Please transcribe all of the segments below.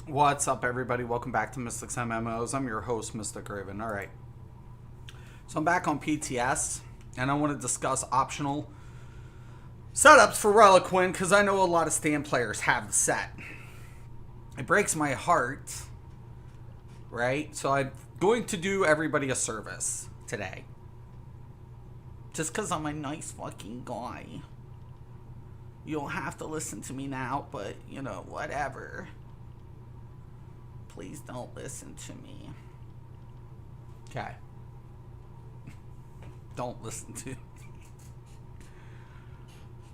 What's up, everybody? Welcome back to Mystics MMOs. I'm your host, Mystic Raven. All right. So I'm back on PTS, and I want to discuss optional setups for Relequen because I know a lot of stand players have the set. It breaks my heart, right? So I'm going to do everybody a service today. Just because I'm a nice fucking guy. You don't have to listen to me now, but, whatever. Please don't listen to me. Okay. Don't listen to me.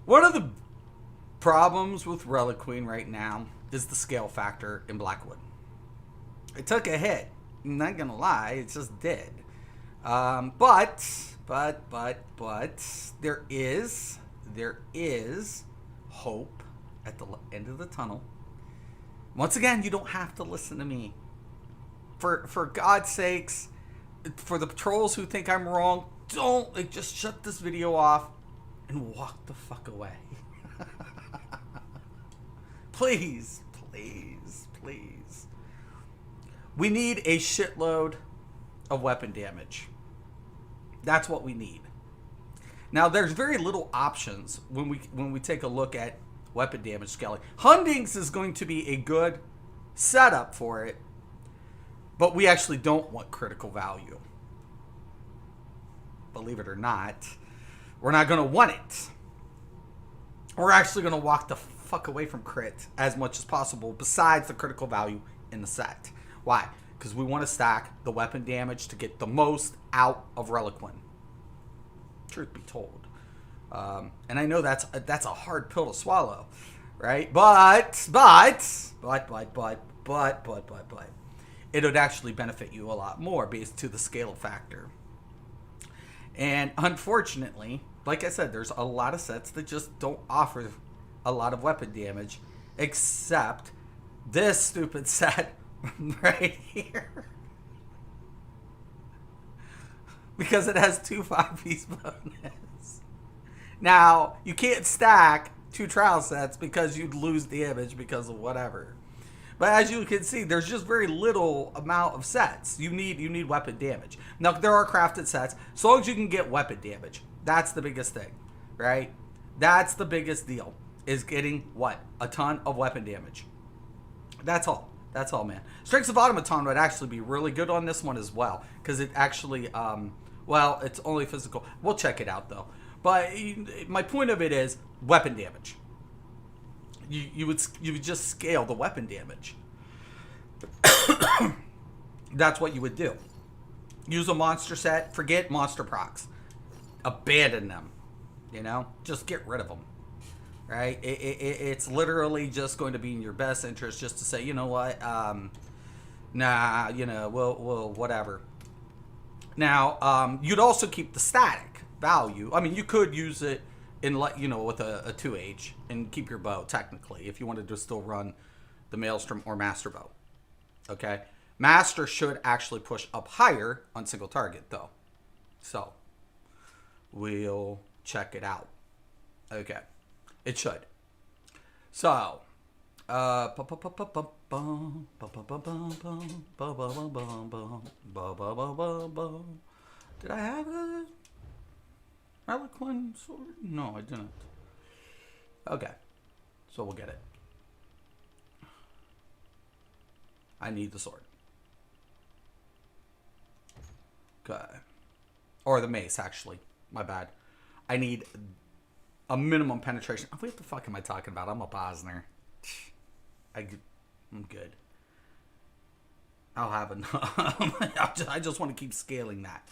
One of the problems with Relequen right now is the scale factor in Blackwood. It took a hit. I'm not gonna lie, it just did. But there is hope at the end of the tunnel. Once again, you don't have to listen to me. For God's sakes, for the trolls who think I'm wrong, don't just shut this video off and walk the fuck away. Please, please, please. We need a shitload of weapon damage. That's what we need. Now, there's very little options when we take a look at weapon damage scaling. Hundings is going to be a good setup for it, but we actually don't want critical value. Believe it or not, we're not going to want it. We're actually going to walk the fuck away from crit as much as possible besides the critical value in the set. Why? Because we want to stack the weapon damage to get the most out of Relequen. Truth be told. And I know that's a hard pill to swallow, right? But it would actually benefit you a lot more based to the scale factor. And unfortunately, like I said, there's a lot of sets that just don't offer a lot of weapon damage, except this stupid set right here. Because it has 2 5-piece bonus. Now, you can't stack 2 trial sets because you'd lose damage because of whatever. But as you can see, there's just very little amount of sets. You need weapon damage. Now, there are crafted sets. As long as you can get weapon damage. That's the biggest thing, right? That's the biggest deal, is getting what? A ton of weapon damage. That's all. That's all, man. Strengths of Automaton would actually be really good on this one as well, because it actually, well, it's only physical. We'll check it out, though. But my point of it is weapon damage. You would just scale the weapon damage. That's what you would do. Use a monster set. Forget monster procs. Abandon them. Just get rid of them. Right? It's literally just going to be in your best interest just to say, you know what? Nah, we'll whatever. Now, you'd also keep the static value. I mean, you could use it in, with a 2H and keep your bow, technically, if you wanted to still run the Maelstrom or Master Bow. Okay? Master should actually push up higher on single target, though. So, we'll check it out. Okay. It should. So, did I have a Relequen sword? No, I didn't. Okay. So we'll get it. I need the sword. Okay. Or the mace, actually. My bad. I need a minimum penetration. What the fuck am I talking about? I'm a Bosner. I'm good. I'll have enough. I just want to keep scaling that.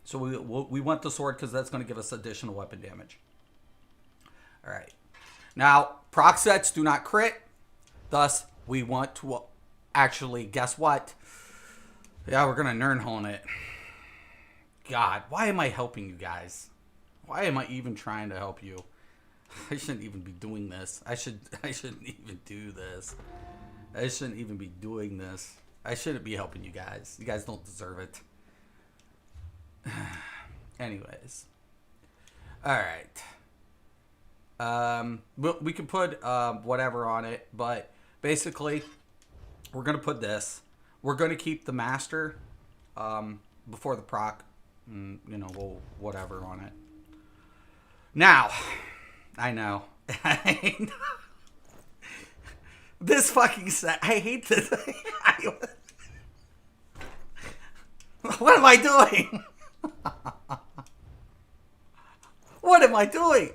So we want the sword because that's going to give us additional weapon damage. All right. Now, proc sets do not crit. Thus, we want to actually, guess what? Yeah, we're going to Nernhorn it. God, why am I helping you guys? Why am I even trying to help you? I shouldn't even be doing this. I shouldn't even do this. I shouldn't even be doing this. I shouldn't be helping you guys. You guys don't deserve it. Anyways. Alright. We can put whatever on it, but basically, We're going to put this. We're going to keep the master before the proc. You know, we'll whatever on it. Now, I know. This fucking set. I hate this. What am I doing? What am I doing?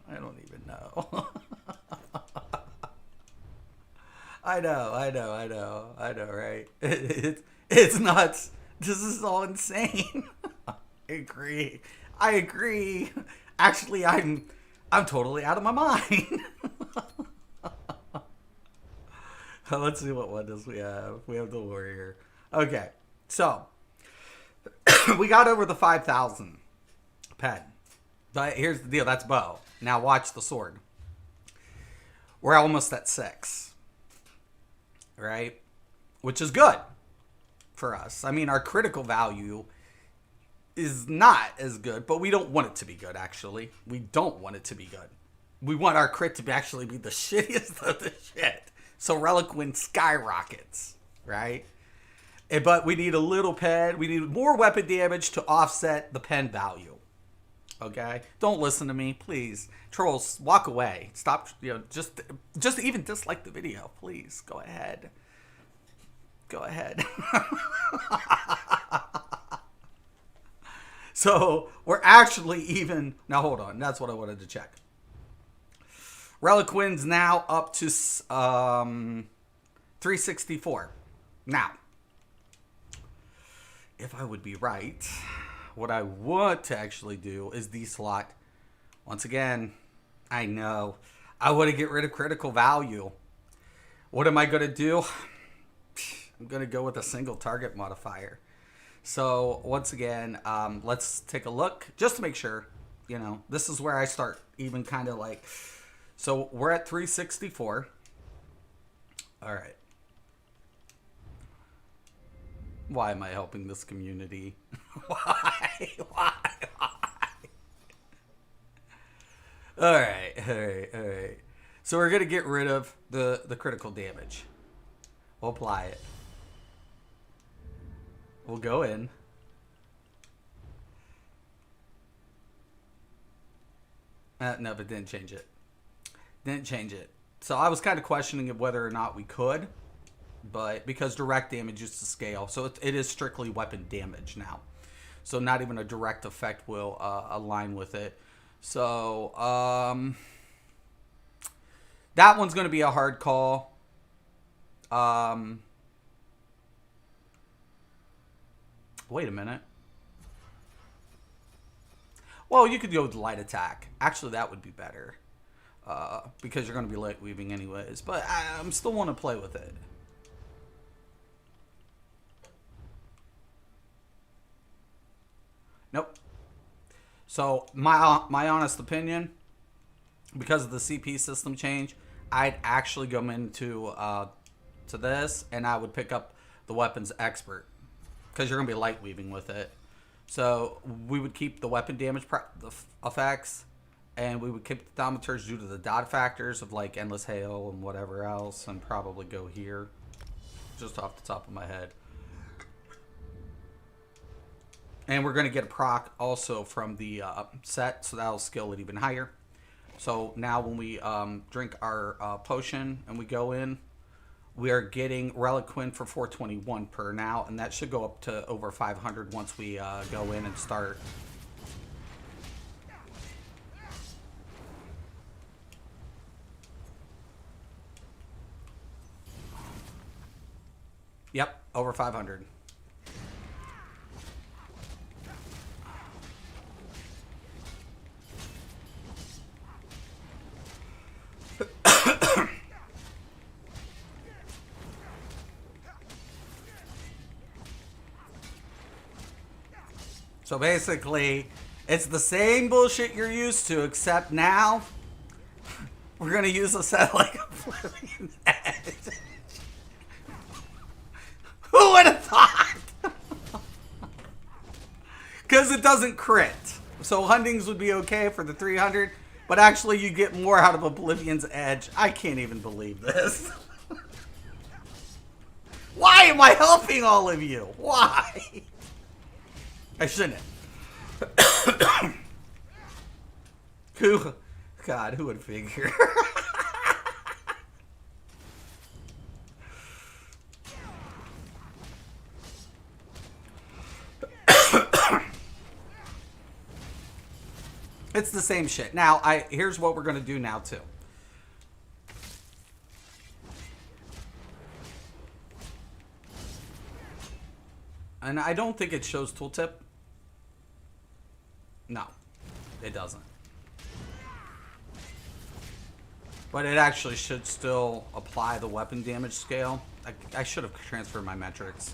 I don't even know. I know, right? It's nuts. This is all insane. I agree. Actually, I'm totally out of my mind. Let's see what one does we have. We have the warrior. Okay, so we got over the 5,000 pen. But here's the deal. That's bow. Now watch the sword. We're almost at 6. Right? Which is good for us. I mean, our critical value is not as good, but we don't want it to be good, actually. We don't want it to be good. We want our crit to actually be the shittiest of the shit. So Relequen skyrockets, right? But we need a little pen. We need more weapon damage to offset the pen value. Okay? Don't listen to me, please. Trolls, walk away. Stop, just even dislike the video. Please, go ahead. Go ahead. So, we're actually even... Now, hold on. That's what I wanted to check. Relequen's now up to 364. Now, if I would be right, what I want to actually do is deslot. Once again, I know. I want to get rid of critical value. What am I going to do? I'm going to go with a single target modifier. So, once again, let's take a look. Just to make sure, this is where I start even kind of like... So, we're at 364. All right. Why am I helping this community? Why? All right. So we're going to get rid of the critical damage. We'll apply it. We'll go in. No, but didn't change it. So I was kind of questioning of whether or not we could. But because direct damage is to scale. So it is strictly weapon damage now. So not even a direct effect will align with it. So that one's going to be a hard call. Wait a minute. Well, you could go with light attack. Actually, that would be better. Because you're going to be light weaving anyways. But I'm still want to play with it. Nope. So my honest opinion, because of the CP system change, I'd actually go into to this, and I would pick up the weapons expert, because you're gonna be light weaving with it. So we would keep the weapon damage effects, and we would keep the thaumaturge due to the dot factors of like endless hail and whatever else, and probably go here, just off the top of my head. And we're going to get a proc also from the set, so that'll scale it even higher. So now when we drink our potion and we go in, we are getting Relequen for 421 per now, and that should go up to over 500 once we go in and start. Yep, over 500. So basically, it's the same bullshit you're used to, except now we're going to use a set like Oblivion Edge. Who would have thought? Because it doesn't crit. So Hundings would be okay for the 300, but actually you get more out of Oblivion's Edge. I can't even believe this. Why am I helping all of you? Why? I shouldn't. God, who would figure? It's the same shit. Now, here's what we're going to do now, too. And I don't think it shows tooltip. No, it doesn't. But it actually should still apply the weapon damage scale. I should have transferred my metrics.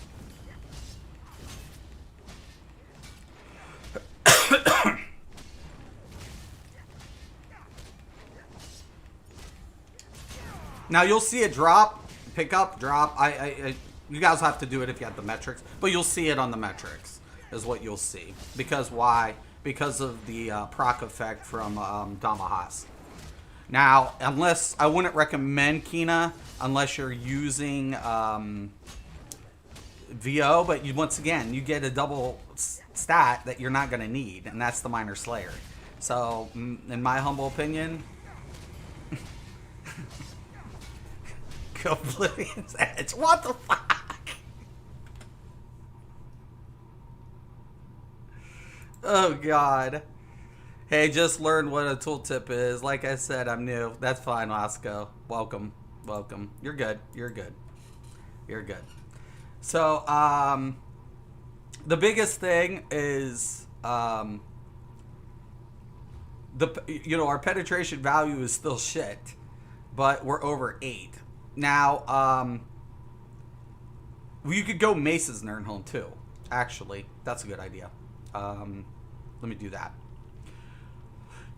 Now you'll see it drop, pick up, drop. You guys have to do it if you have the metrics, but you'll see it on the metrics is what you'll see. Because why? Because of the proc effect from Damahas. Now, unless I wouldn't recommend Kina unless you're using VO, but once again you get a double stat that you're not going to need, and that's the Minor Slayer. So, in my humble opinion. Oblivion's Edge. What the fuck? Oh, God. Hey, just learned what a tooltip is. Like I said, I'm new. That's fine, Lasco. Welcome. Welcome. You're good. You're good. You're good. So, the biggest thing is, our penetration value is still shit, but we're over 8. Now, you could go Mace's Nirnholm too. Actually, that's a good idea. Let me do that.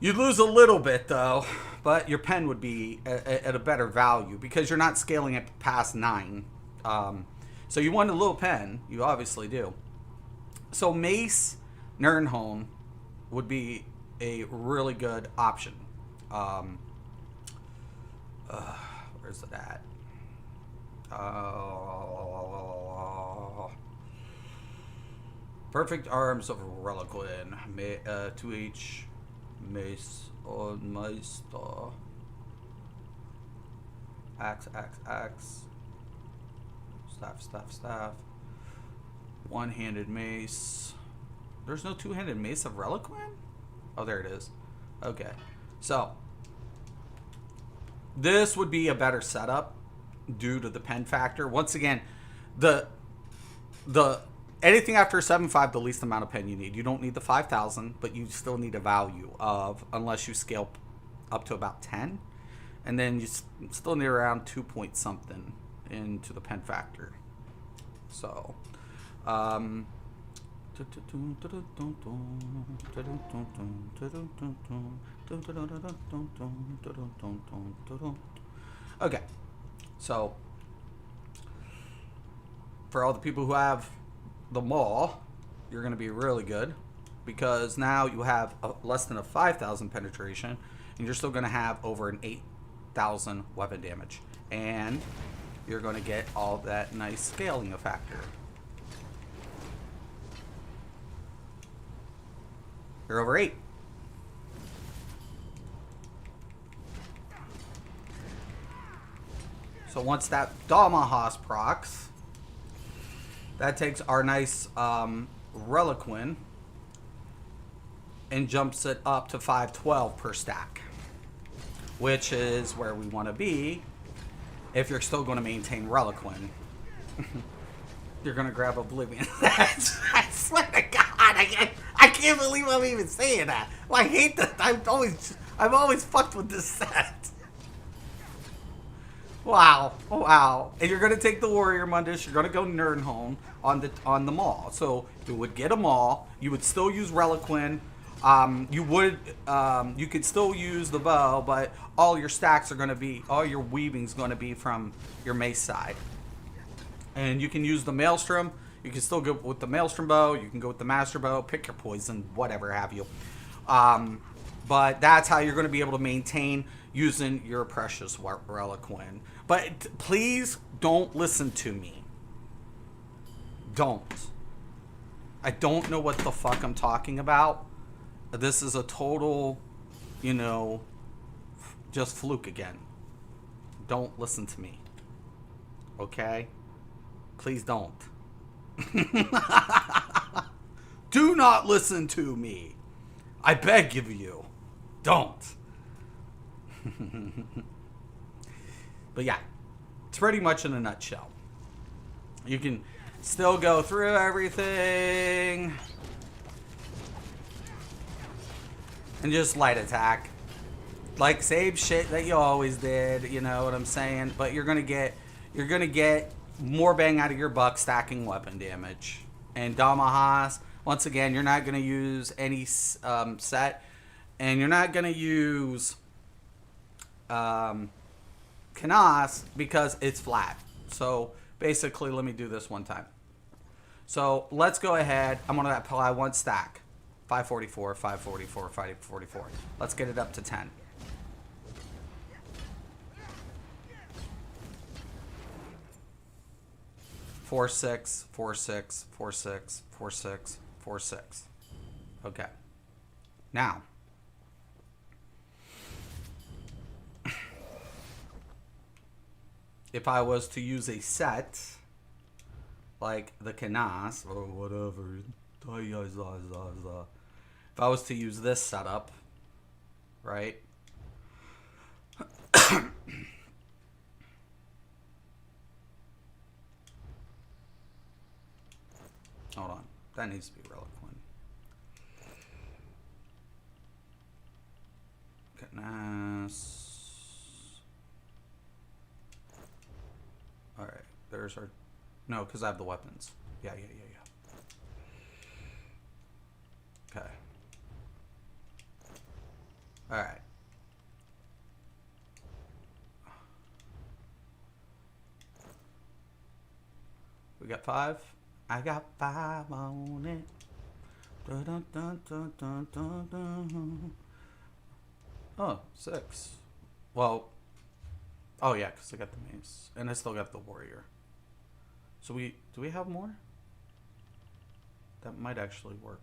You'd lose a little bit though, but your pen would be at a better value because you're not scaling it past 9. So you want a little pen. You obviously do. So Mace Nirnholm would be a really good option. Where's it at? Perfect Arms of Relequen. 2H Mace on Meister. Axe. Staff. One-handed mace. There's no two-handed mace of Relequen? Oh, there it is. Okay. So, this would be a better setup due to the pen factor. Once again, the anything after 7.5, the least amount of pen you need. You don't need the 5,000, but you still need a value of, unless you scale up to about 10, and then you still need around 2 point something into the pen factor. So, okay, so for all the people who have the mall, you're going to be really good because now you have less than a 5,000 penetration and you're still going to have over an 8,000 weapon damage, and you're going to get all that nice scaling factor. You're over 8. So once that Damahas procs, that takes our nice Relequen and jumps it up to 512 per stack, which is where we want to be if you're still going to maintain Relequen. You're going to grab Oblivion. I swear to God, I can't believe I'm even saying that. Well, I hate that. I've always fucked with this set. Wow. And you're going to take the Warrior Mundus. You're going to go Nirnholm on the Maul. So you would get a Maul. You would still use Relequen. You could still use the bow, but all your stacks are going to be, all your weaving's going to be from your mace side. And you can use the Maelstrom. You can still go with the Maelstrom bow. You can go with the Master bow. Pick your poison, whatever have you. But that's how you're going to be able to maintain using your precious Relequen. But please don't listen to me. Don't. I don't know what the fuck I'm talking about. This is a total, you know, just fluke again. Don't listen to me. Okay? Please don't. Do not listen to me. I beg of you. Don't. But yeah, it's pretty much in a nutshell. You can still go through everything and just light attack. Like, same shit that you always did, you know what I'm saying? But you're gonna get more bang out of your buck stacking weapon damage. And Damahas, once again, you're not gonna use any set, and you're not gonna use Canas because it's flat. So basically, let me do this one time. So let's go ahead. I'm gonna apply one stack. 544, 544, 544. Let's get it up to 10. Four, 6, 4, 6, 4, 6, 4, 6, 4, 6. Okay. Now, if I was to use a set like the Canas or whatever, if I was to use this setup, right? Hold on. That needs to be Relequen. Goodness. Alright. There's our... No, because I have the weapons. Yeah. Okay. Alright. We got 5. I got 5 on it. Dun, dun, dun, dun, dun, dun, dun. Oh, 6. Well, oh yeah, because I got the mace. And I still got the warrior. So do we have more? That might actually work.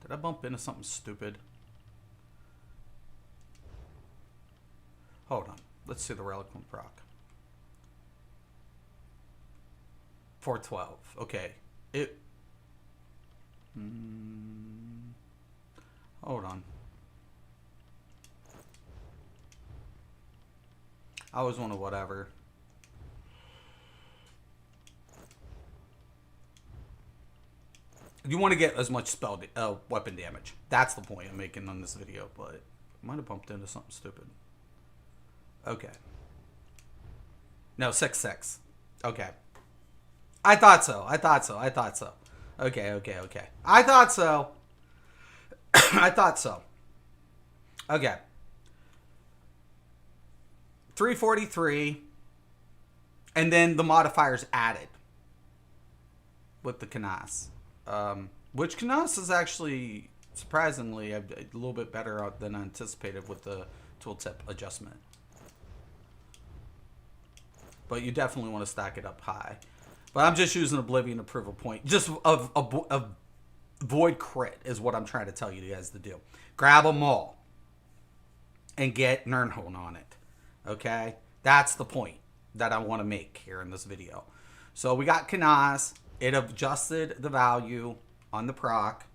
Did I bump into something stupid? Hold on. Let's see the Relequen proc. 412. Okay. Hold on. I always want to whatever. You want to get as much spell weapon damage. That's the point I'm making on this video, but I might have bumped into something stupid. Okay. No, 6-6. Okay. I thought so. Okay. I thought so. I thought so. Okay. 343. And then the modifiers added with the Canas. Which Canas is actually, surprisingly, a little bit better than anticipated with the tooltip adjustment. But you definitely want to stack it up high. But I'm just using Oblivion Approval Point. Just avoid crit is what I'm trying to tell you guys to do. Grab them all. And get Nirnhorn on it. Okay? That's the point that I want to make here in this video. So we got Canas. It adjusted the value on the proc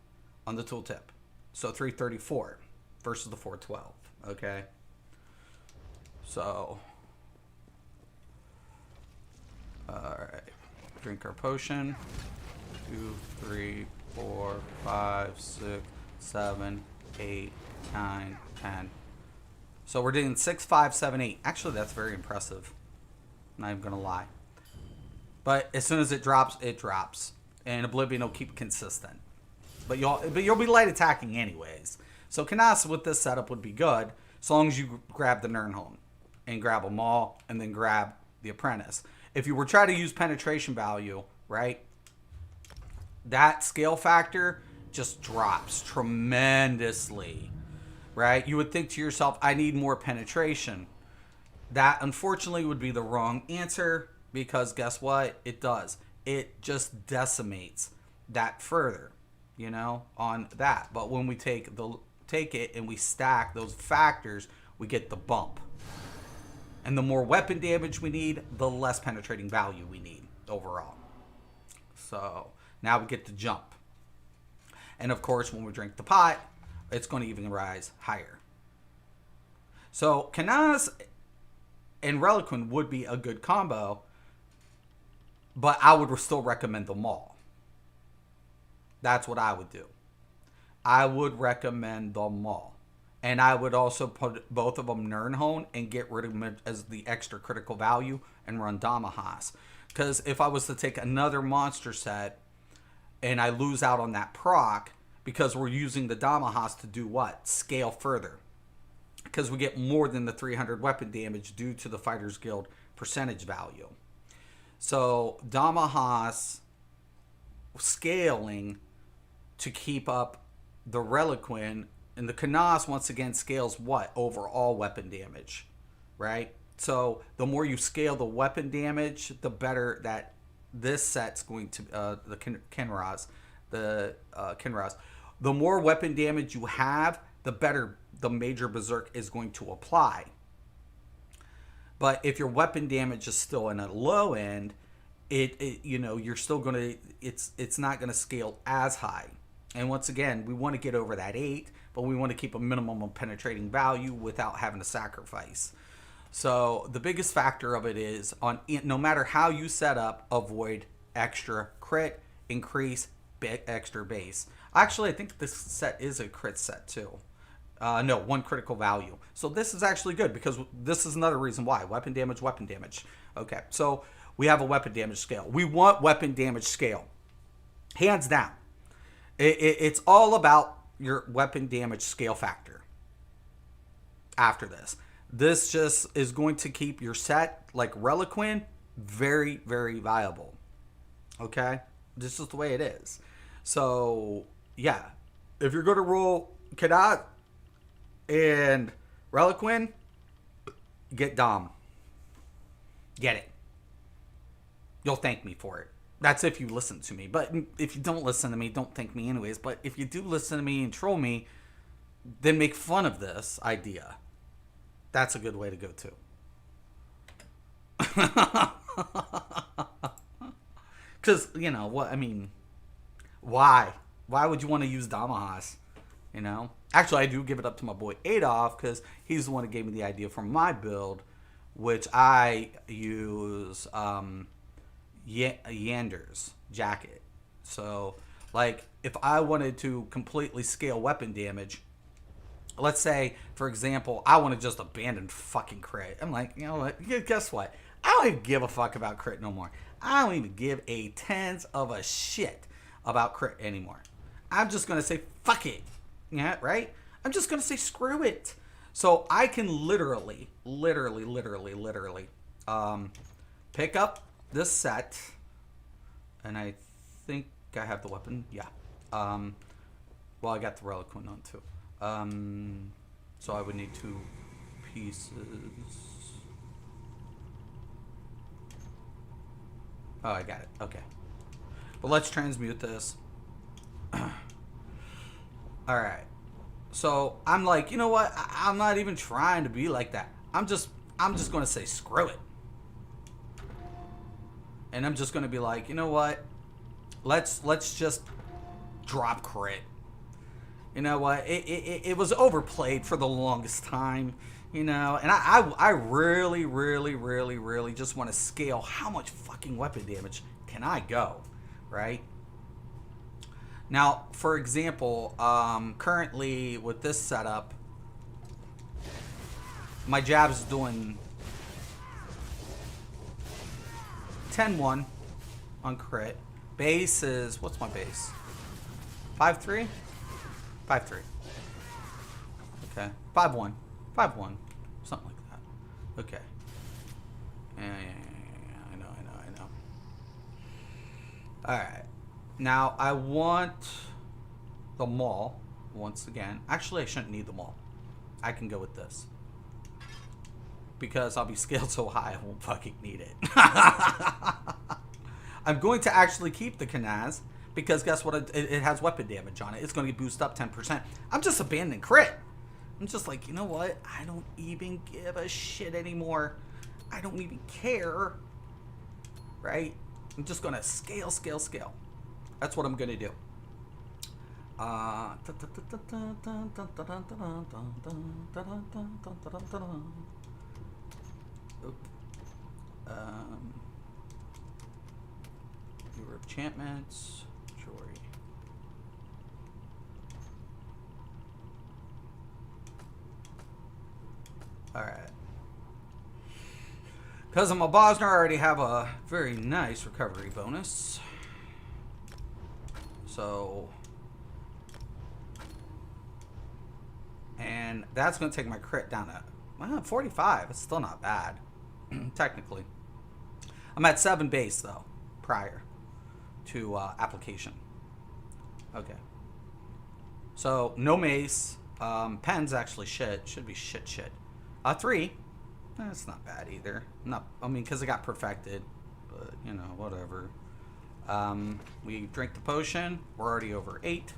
on the tooltip. So 334 versus the 412. Okay? So... Alright. Drink our potion. 2, 3, 4, 5, 6, 7, 8, 9, 10. So we're doing 6, 5, 7, 8. Actually, that's very impressive. Not even gonna lie. But as soon as it drops, it drops. And Oblivion will keep consistent. But you'll be light attacking anyways. So Canas with this setup would be good, as long as you grab the Nirnhorn and grab them all, and then grab the Apprentice. If you were trying to use penetration value, right, that scale factor just drops tremendously, right? You would think to yourself, I need more penetration. That, unfortunately, would be the wrong answer, because guess what? It does. it just decimates that further, you know, on that. But when we take it and we stack those factors, we get the bump. And the more weapon damage we need, the less penetrating value we need overall. So now we get to jump. And of course, when we drink the pot, it's going to even rise higher. So Kanaz and Relequen would be a good combo, but I would still recommend them all. That's what I would do. I would recommend them all. And I would also put both of them Nirnhone and get rid of them as the extra critical value and run Damahas. Because if I was to take another monster set and I lose out on that proc, because we're using the Damahas to do what? Scale further. Because we get more than the 300 weapon damage due to the Fighters Guild percentage value. So Damahas scaling to keep up the Relequen, and the Kanaz once again scales what? Overall weapon damage, right? So the more you scale the weapon damage, the better that this set's going to, the Kinraz. The more weapon damage you have, the better the Major Berserk is going to apply. But if your weapon damage is still in a low end, you're still going to, it's not going to scale as high. And once again, we want to get over that 8, but we want to keep a minimum of penetrating value without having to sacrifice. So the biggest factor of it is, no matter how you set up, avoid extra crit, increase extra base. Actually, I think this set is a crit set too. No, 1 critical value. So this is actually good because this is another reason why. Weapon damage, weapon damage. Okay, so we have a weapon damage scale. We want weapon damage scale. Hands down. It's all about your weapon damage scale factor. After this. This just is going to keep your set, like Relequen, very, very viable. Okay? This is the way it is. So, yeah. If you're going to roll Kanaz and Relequen, get Dom. Get it. You'll thank me for it. That's if you listen to me. But if you don't listen to me, don't thank me anyways. But if you do listen to me and troll me, then make fun of this idea. That's a good way to go too. Because, you know, what I mean, why? Why would you want to use Damahas? You know? Actually, I do give it up to my boy Adolf because he's the one who gave me the idea for my build, which I use Yander's jacket. So, like, if I wanted to completely scale weapon damage, let's say, for example, I want to just abandon fucking crit. I'm like, you know what? Guess what? I don't even give a fuck about crit no more. I don't even give a tens of a shit about crit anymore. I'm just going to say, fuck it. Yeah, right? I'm just going to say, screw it. So I can literally pick up this set. And I think I have the weapon. Yeah. Well, I got the Relequen on too. So I would need 2 pieces. Oh, I got it. Okay. But let's transmute this. Alright. So I'm like, you know what? I'm not even trying to be like that. I'm just going to say screw it. And I'm just going to be like, you know what? Let's just drop crit. You know what? It was overplayed for the longest time, you know, and I really just want to scale how much fucking weapon damage can I go, right? Now, for example, currently with this setup, my jab's doing 10-1 on crit. Base is, what's my base? 5-3? 5-3. Okay. 5-1. 5-1. Something like that. Okay. Yeah. I know. Alright. Now, I want the maul once again. Actually, I shouldn't need the maul. I can go with this. Because I'll be scaled so high, I won't fucking need it. I I'm going to actually keep the Kanaz because guess what? It has weapon damage on it. It's going to boost up 10%. I'm just abandoning crit. I'm just like, you know what? I don't even give a shit anymore. I don't even care. Right? I'm just going to scale. That's what I'm going to do. Viewer enchantments. Joy. Alright. Because I'm a Bosner, I already have a very nice recovery bonus. So. And that's going to take my crit down to 45. It's still not bad. Technically. I'm at 7 base, though. Prior to application. Okay. So, no mace. Pen's actually shit. Should be shit. 3. That's not bad either. Because it got perfected. But, you know, whatever. We drink the potion. We're already over 8.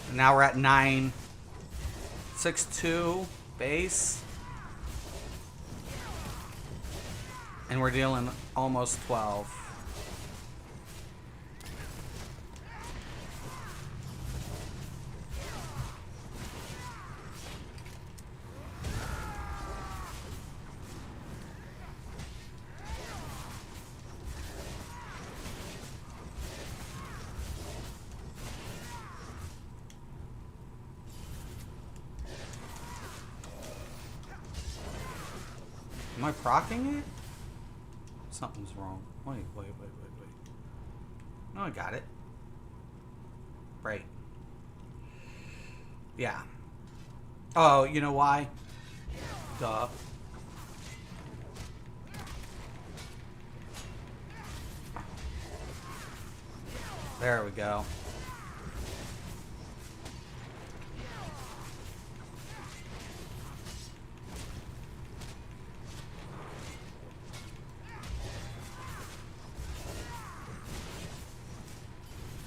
And now we're at 9. 6-2 base. And we're dealing almost 12. Am I proccing it? Something's wrong. Wait. No, I got it. Right. Yeah. Oh, you know why? Duh. There we go.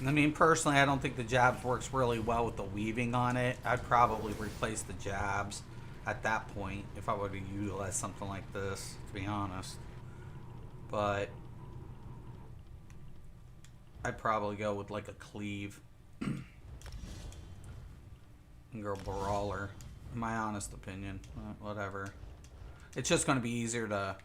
I mean, personally, I don't think the jabs works really well with the weaving on it. I'd probably replace the jabs at that point if I were to utilize something like this, to be honest. But I'd probably go with like a cleave and go brawler, in my honest opinion. Whatever. It's just going to be easier to...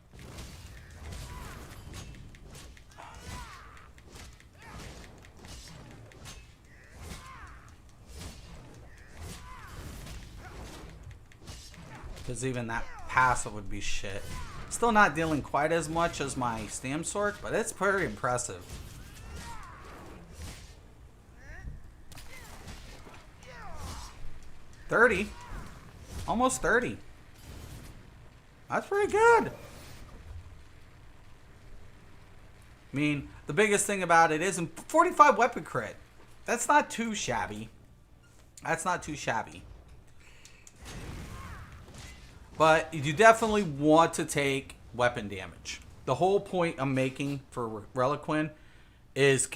Because even that passive would be shit. Still not dealing quite as much as my Stam Sword, but it's pretty impressive. $30. Almost 30. That's pretty good. I mean, the biggest thing about it is 45 weapon crit. That's not too shabby. That's not too shabby. But you definitely want to take weapon damage. The whole point I'm making for Relequen is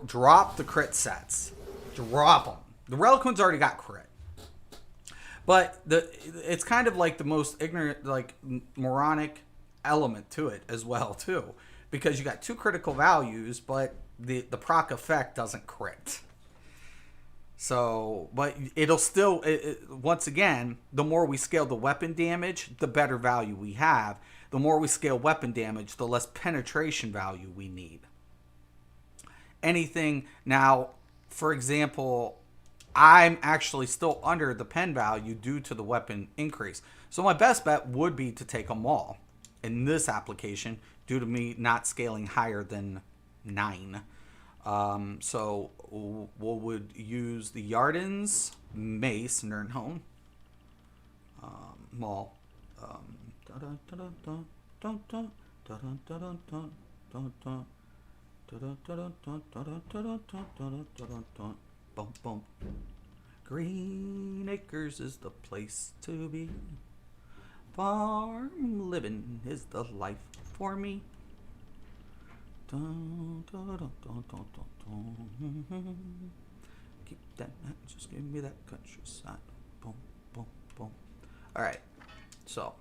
drop the crit sets. Drop them. The Relequen's already got crit. But it's kind of like the most ignorant, like moronic element to it as well too. Because you got 2 critical values, but the proc effect doesn't crit. So, but it'll still, once again, the more we scale the weapon damage, the better value we have. The more we scale weapon damage, the less penetration value we need. Anything, now, for example, I'm actually still under the pen value due to the weapon increase. So my best bet would be to take them all in this application due to me not scaling higher than 9. So we would use the Yarden's Mace, Nernholm, Maul, Green Acres is the place to be. farm living is the life for me. Dun, dun, dun, dun, dun, dun, dun. Keep that, just give me that countryside. Boom, boom, boom. Alright, so.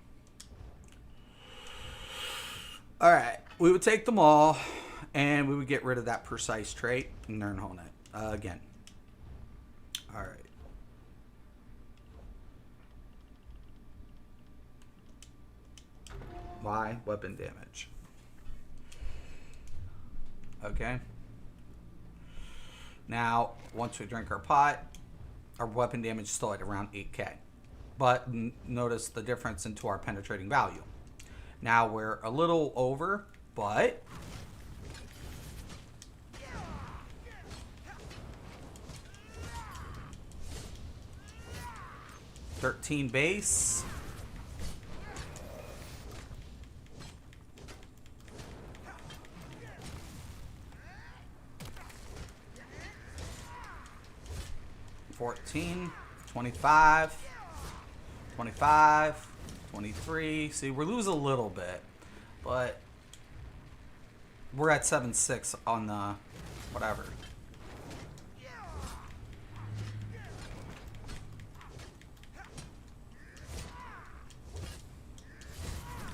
Alright, we would take them all, and we would get rid of that precise trait and learn hone it again. Alright. Why? Weapon damage. Okay. Now, once we drink our pot, our weapon damage is still at around 8k. But notice the difference into our penetrating value. Now we're a little over, but... $13 base. $14, $25, $25, $23. See, we're losing a little bit, but we're at 7.6 on the whatever.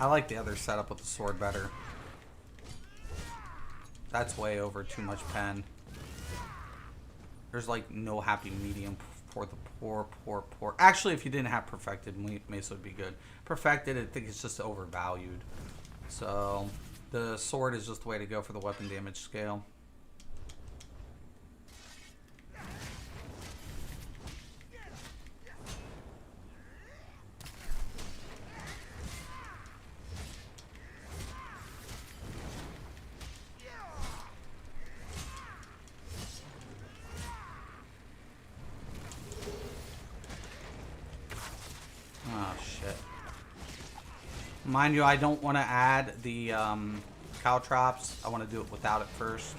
I like the other setup with the sword better. That's way over too much pen. There's like no happy medium for the poor. Actually, if you didn't have perfected, Mesa would be good. Perfected, I think it's just overvalued. So the sword is just the way to go for the weapon damage scale. Oh, shit. Mind you, I don't want to add the caltrops. I want to do it without it first.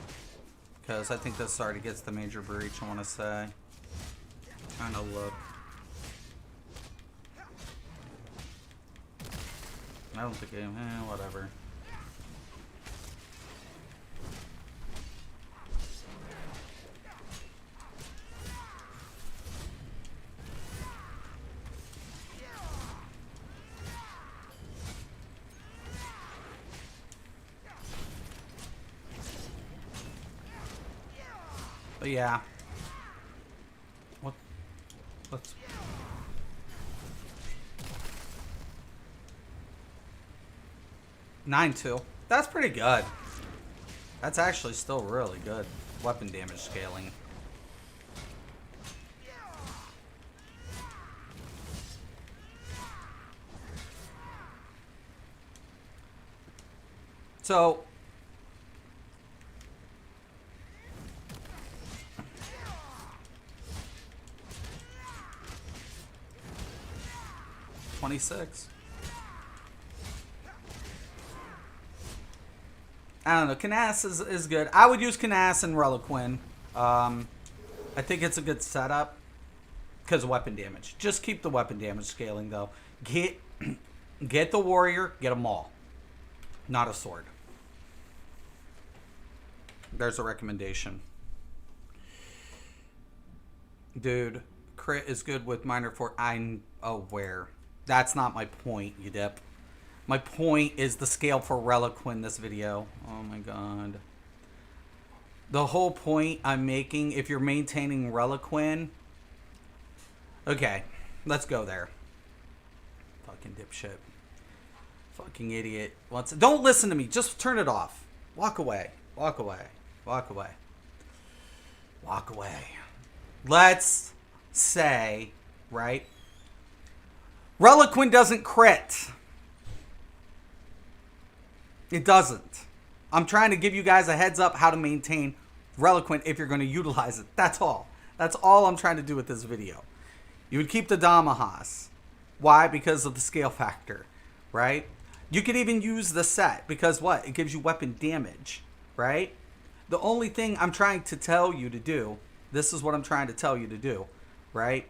Because I think this already gets the major breach, I want to say. Trying to look. I don't think it... whatever. But yeah. Let's... $9.2. That's pretty good. That's actually still really good. Weapon damage scaling. So... $26. I don't know. Canas is good. I would use Canas and Relequen. I think it's a good setup because of weapon damage. Just keep the weapon damage scaling though. Get the warrior. Get them all. Not a sword. There's a recommendation. Dude, crit is good with minor for. I'm aware. That's not my point, you dip. My point is the scale for Relequen this video. Oh my god. The whole point I'm making, if you're maintaining Relequen... Okay, let's go there. Fucking dipshit. Fucking idiot. Don't listen to me. Just turn it off. Walk away. Walk away. Walk away. Walk away. Let's say, right? Relequen doesn't crit. It doesn't. I'm trying to give you guys a heads up how to maintain Relequen if you're going to utilize it. That's all. That's all I'm trying to do with this video. You would keep the Damahas. Why? Because of the scale factor, right? You could even use the set because what? It gives you weapon damage, right? The only thing I'm trying to tell you to do, this is what I'm trying to tell you to do, right?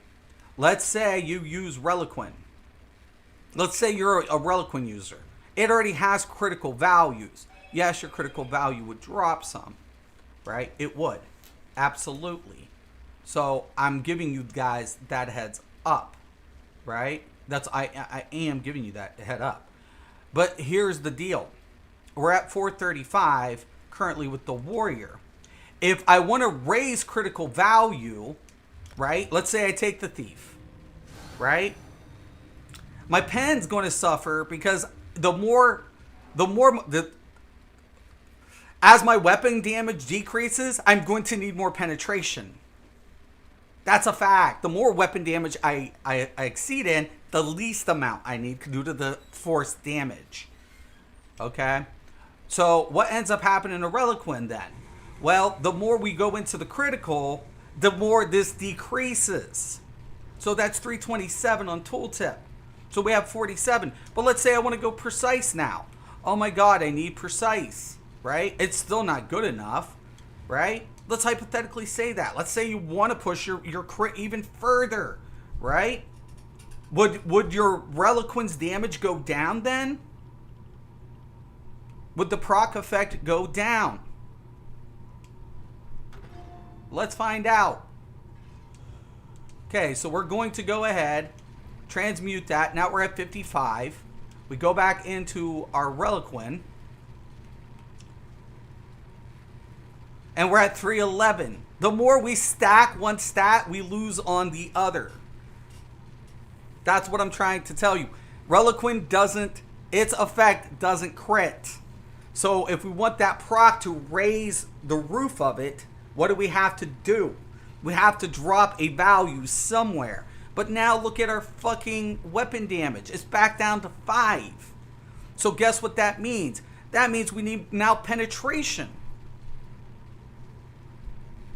Let's say you use Relequen. Let's say you're a Relequen user. It already has critical values. Yes, your critical value would drop some, right? It would. Absolutely. So I'm giving you guys that heads up, right? I am giving you that head up. But here's the deal. We're at 435 currently with the Warrior. If I want to raise critical value, right? Let's say I take the Thief, right? My pen's going to suffer because as my weapon damage decreases, I'm going to need more penetration. That's a fact. The more weapon damage I exceed in, the least amount I need due to the force damage. Okay? So what ends up happening to Relequen then? Well, the more we go into the critical, the more this decreases. So that's 327 on tooltip. So we have 47. But let's say I want to go precise now. Oh my god, I need precise, right? It's still not good enough, right? Let's hypothetically say that. Let's say you want to push your crit even further, right? Would your Relequen's damage go down then? Would the proc effect go down? Let's find out. Okay, so we're going to go ahead, transmute that. Now we're at 55. We go back into our Relequen. And we're at 311. The more we stack one stat, we lose on the other. That's what I'm trying to tell you. Relequen doesn't, its effect doesn't crit. So if we want that proc to raise the roof of it, what do we have to do? We have to drop a value somewhere. But now look at our fucking weapon damage. It's back down to 5. So guess what that means? That means we need now penetration.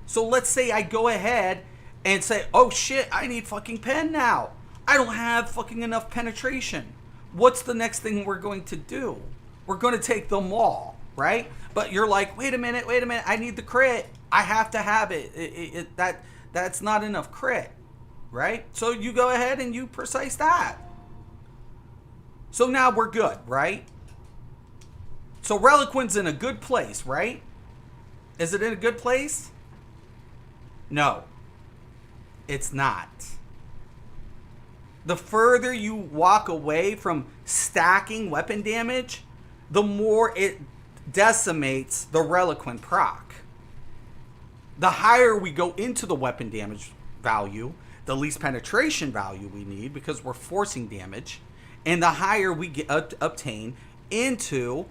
So let's say I go ahead and say, oh shit, I need fucking pen now. I don't have fucking enough penetration. What's the next thing we're going to do? We're going to take them all, right? But you're like, wait a minute, I need the crit. I have to have it. That's not enough crit, right? So you go ahead and you precise that. So now we're good, right? So Relequen's in a good place, right? Is it in a good place? No, it's not. The further you walk away from stacking weapon damage, the more it decimates the Relequen proc. The higher we go into the weapon damage value, the least penetration value we need because we're forcing damage, and the higher we get obtain into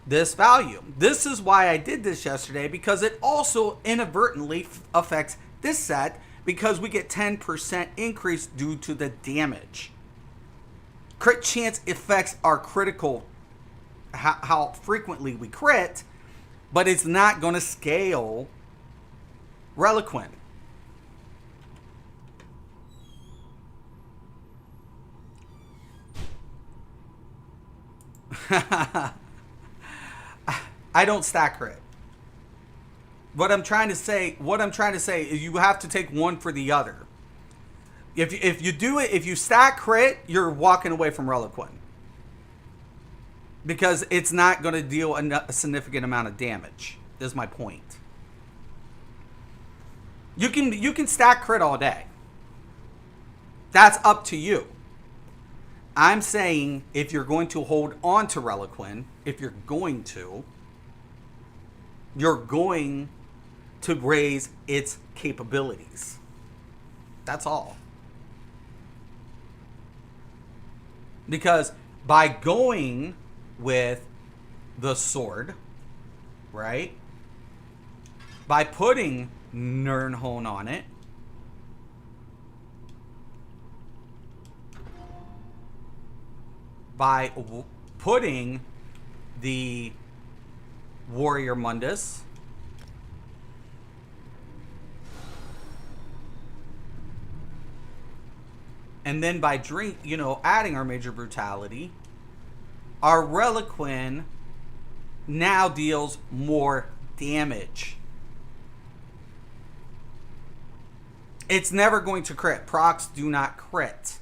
this value. This is why I did this yesterday, because it also inadvertently affects this set because we get 10% increase due to the damage. Crit chance affects our critical, how frequently we crit, but it's not going to scale Relequen. I don't stack crit. What I'm trying to say is you have to take one for the other. If you do it, if you stack crit, you're walking away from Relequen. Because it's not going to deal a significant amount of damage, is my point. You can stack crit all day. That's up to you. I'm saying if you're going to hold on to Relequen, you're going to raise its capabilities. That's all. Because by going with the sword, right? By putting Nirnhone on it, by putting the Warrior Mundus, and then by adding our Major Brutality, our Relequen now deals more damage. It's never going to crit. Procs do not crit.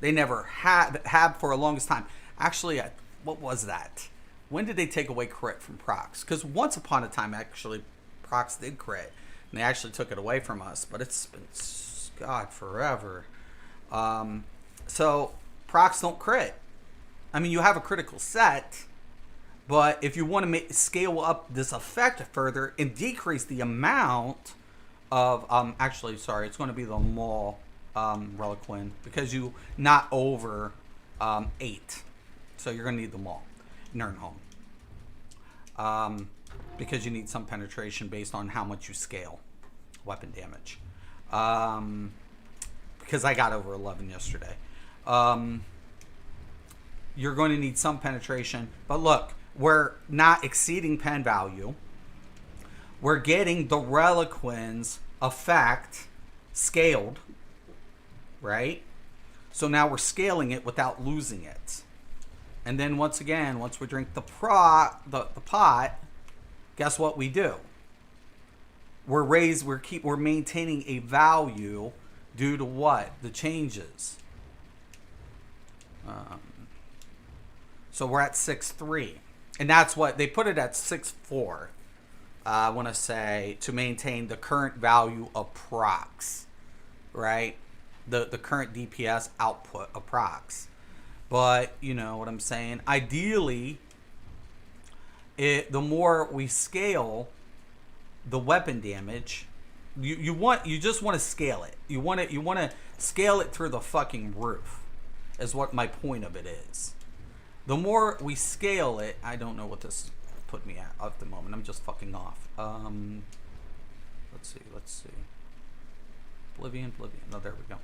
They never have for a longest time. Actually, what was that? When did they take away crit from procs? Because once upon a time, actually, procs did crit, and they actually took it away from us. But it's been, God, forever. So procs don't crit. I mean, you have a critical set, but if you want to scale up this effect further and decrease the amount of, actually, sorry, it's going to be the Maul Relequen, because you not over 8, so you're going to need the Maul Nernholm, because you need some penetration based on how much you scale weapon damage. Because I got over 11 yesterday. You're going to need some penetration, but look, we're not exceeding pen value. We're getting the Relequen's effect scaled, right? So now we're scaling it without losing it. And then once again, once we drink the pot, guess what we do? We're maintaining a value due to what? The changes. So we're at 6.3. And that's what they put it at 6.4. I want to say to maintain the current value of procs, right? The current DPS output of procs. But you know what I'm saying? Ideally, the more we scale the weapon damage, you just want to scale it. You want to scale it through the fucking roof. Is what my point of it is. The more we scale it, I don't know what this put me at the moment. I'm just fucking off. Let's see. Oblivion. No, there we go.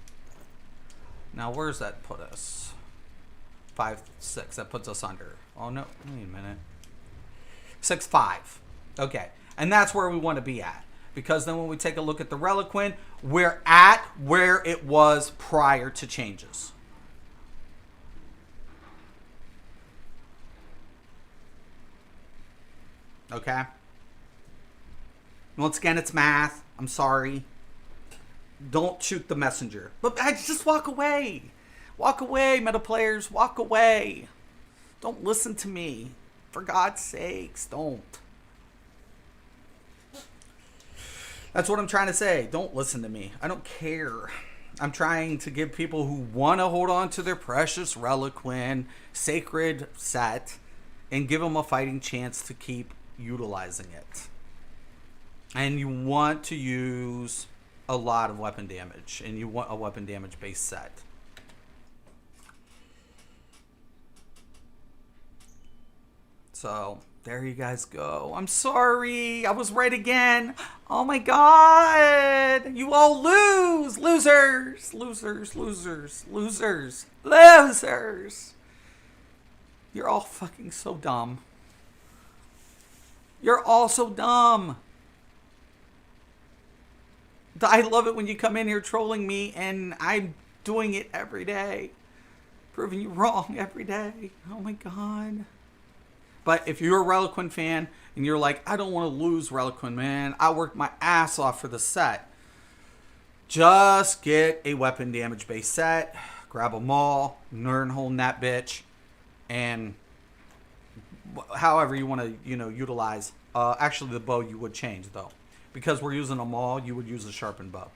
Now, where's that put us? 5, 6. That puts us under. Oh, no. Wait a minute. 6.5. Okay. And that's where we want to be at. Because then when we take a look at the Relequen, we're at where it was prior to changes. Okay? Once again, it's math. I'm sorry. Don't shoot the messenger. But just walk away. Walk away, meta players. Walk away. Don't listen to me. For God's sakes, don't. That's what I'm trying to say. Don't listen to me. I don't care. I'm trying to give people who want to hold on to their precious Relequen sacred set and give them a fighting chance to keep utilizing it. And you want to use a lot of weapon damage, and you want a weapon damage based set. So there you guys go. I'm sorry, I was right again. Oh my god, you all losers. You're all fucking so dumb. You're all so dumb. I love it when you come in here trolling me, and I'm doing it every day. Proving you wrong every day. Oh my god. But if you're a Relequen fan, and you're like, I don't want to lose Relequen, man. I worked my ass off for the set. Just get a weapon damage based set. Grab a Maul, Nernholm that bitch, and however you want to, utilize. Actually, the bow you would change, though. Because we're using a Maul, you would use a sharpened bow.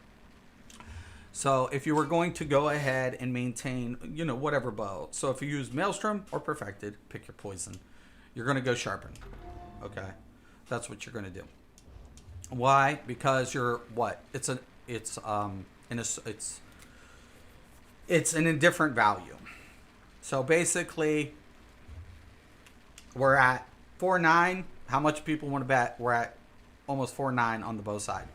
So if you were going to go ahead and maintain, whatever bow. So if you use Maelstrom or Perfected, pick your poison. You're going to go sharpen. Okay? That's what you're going to do. Why? Because you're what? It's an indifferent value. So basically, we're at 4.9. How much people want to bet? We're at almost 4.9 on the bow side.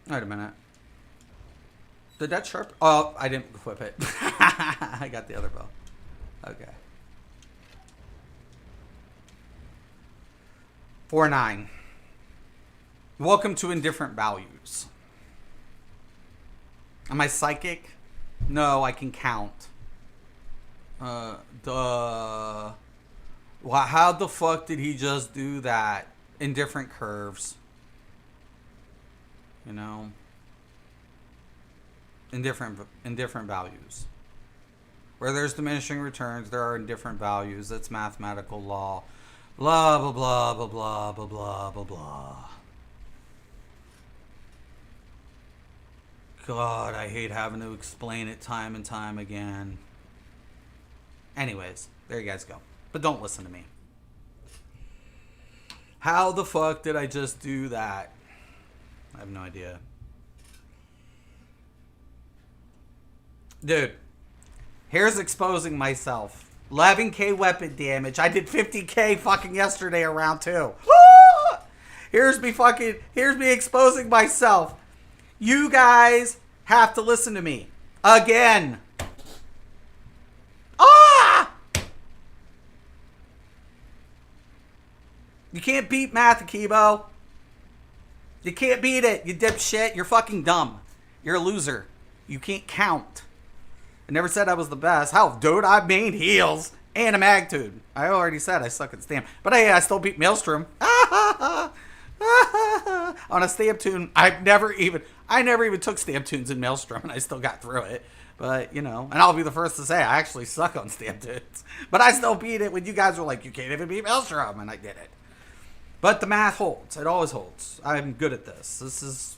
Wait a minute. Did that sharp? Oh, I didn't equip it. I got the other bow. Okay. 4.9. Welcome to indifferent values. Am I psychic? No, I can count. Duh. Well, how the fuck did he just do that in different curves? in different values. Where there's diminishing returns, there are different values. That's mathematical law. Blah, blah, blah, blah, blah, blah, blah, blah, blah. God, I hate having to explain it time and time again. Anyways, there you guys go. But don't listen to me. How the fuck did I just do that? I have no idea. Dude, here's exposing myself. 11k weapon damage. I did 50k fucking yesterday around 2. Here's me exposing myself. You guys have to listen to me. Again. Ah! You can't beat math, Akibo. You can't beat it, you dipshit. You're fucking dumb. You're a loser. You can't count. I never said I was the best. Hell, dude, I made heals and a magnitude. I already said I suck at stamp. But hey, I still beat Maelstrom. On a stamp tune, I never even took stamp tunes in Maelstrom, and I still got through it. But, you know, and I'll be the first to say I actually suck on stamp tunes. But I still beat it when you guys were like, you can't even beat Maelstrom, and I did it. But the math holds. It always holds. I'm good at this.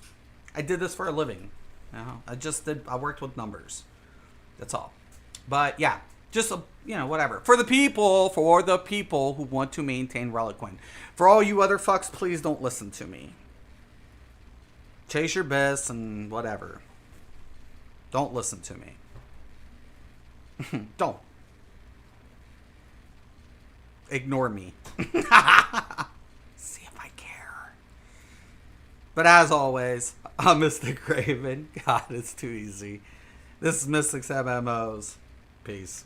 I did this for a living. You know, I worked with numbers. That's all. But yeah, just, whatever. For the people who want to maintain Relequen. For all you other fucks, please don't listen to me. Chase your best and whatever. Don't listen to me. Don't. Ignore me. See if I care. But as always, I'm Mystic Raven. God, it's too easy. This is Mystic's MMOs. Peace.